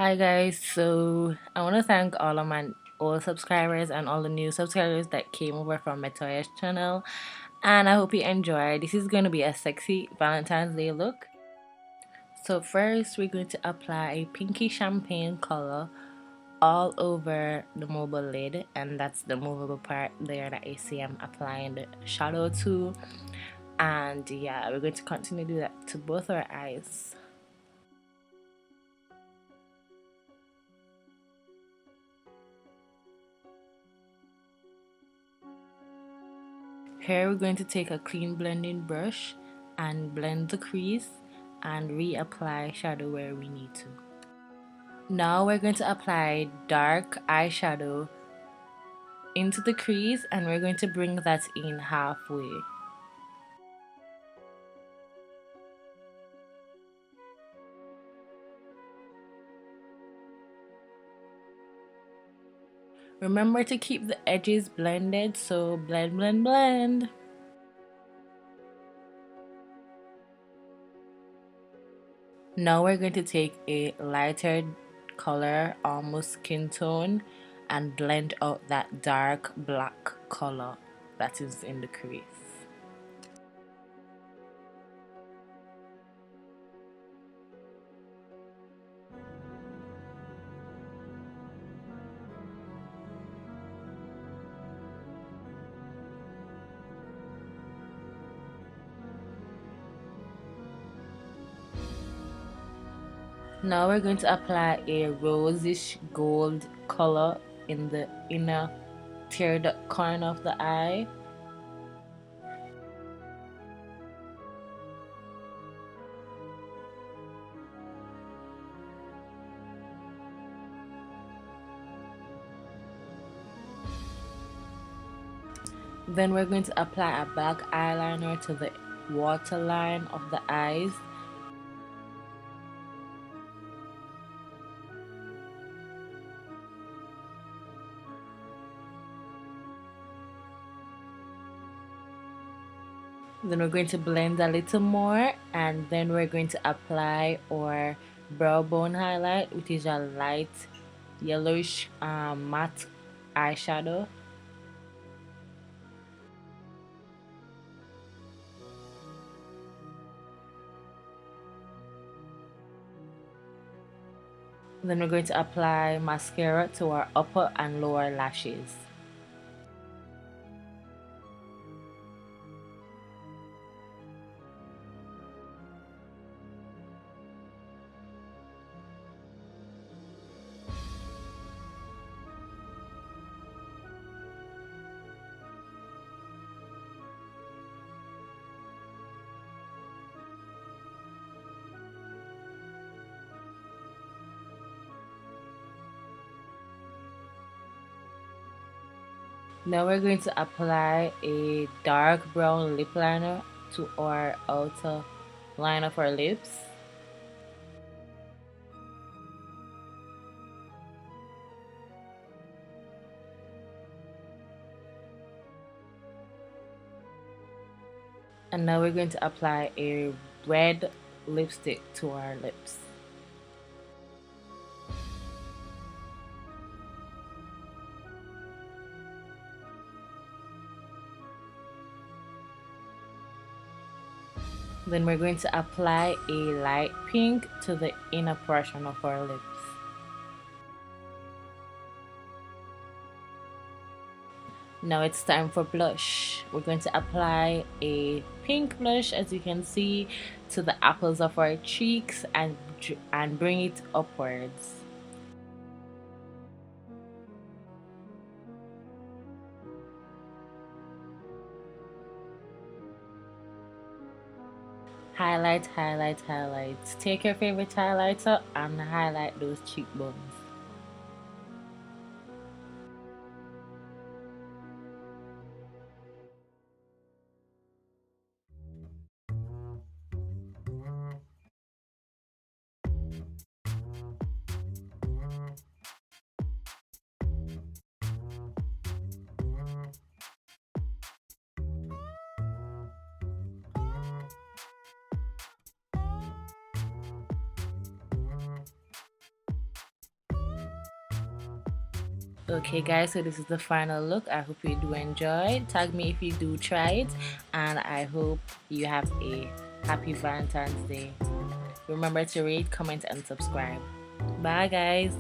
Hi guys, so I want to thank all of my old subscribers and all the new subscribers that came over from Moya's channel, and I hope you enjoy. This is going to be a sexy Valentine's Day look. So first we're going to apply a pinky champagne color all over the mobile lid, and that's the movable part there that you see I'm applying the shadow to. And yeah, we're going to continue to do that to both our eyes. Here we're going to take a clean blending brush and blend the crease and reapply shadow where we need to. Now we're going to apply dark eyeshadow into the crease and we're going to bring that in halfway. Remember to keep the edges blended, so blend, blend, blend. Now we're going to take a lighter color, almost skin tone, and blend out that dark black color that is in the crease. Now we're going to apply a rosish gold color in the inner tear duct corner of the eye. Then we're going to apply a black eyeliner to the waterline of the eyes. Then we're going to blend a little more, and then we're going to apply our brow bone highlight, which is a light yellowish matte eyeshadow. Then we're going to apply mascara to our upper and lower lashes. Now we're going to apply a dark brown lip liner to our outer line of our lips. And now we're going to apply a red lipstick to our lips. Then we're going to apply a light pink to the inner portion of our lips. Now it's time for blush. We're going to apply a pink blush, as you can see, to the apples of our cheeks and bring it upwards. Highlight, highlight, highlight. Take your favorite highlighter and highlight those cheekbones. Okay guys, so this is the final look. I hope you do enjoy. Tag me if you do try it, and I hope you have a happy Valentine's Day. Remember to rate, comment, and subscribe. Bye guys.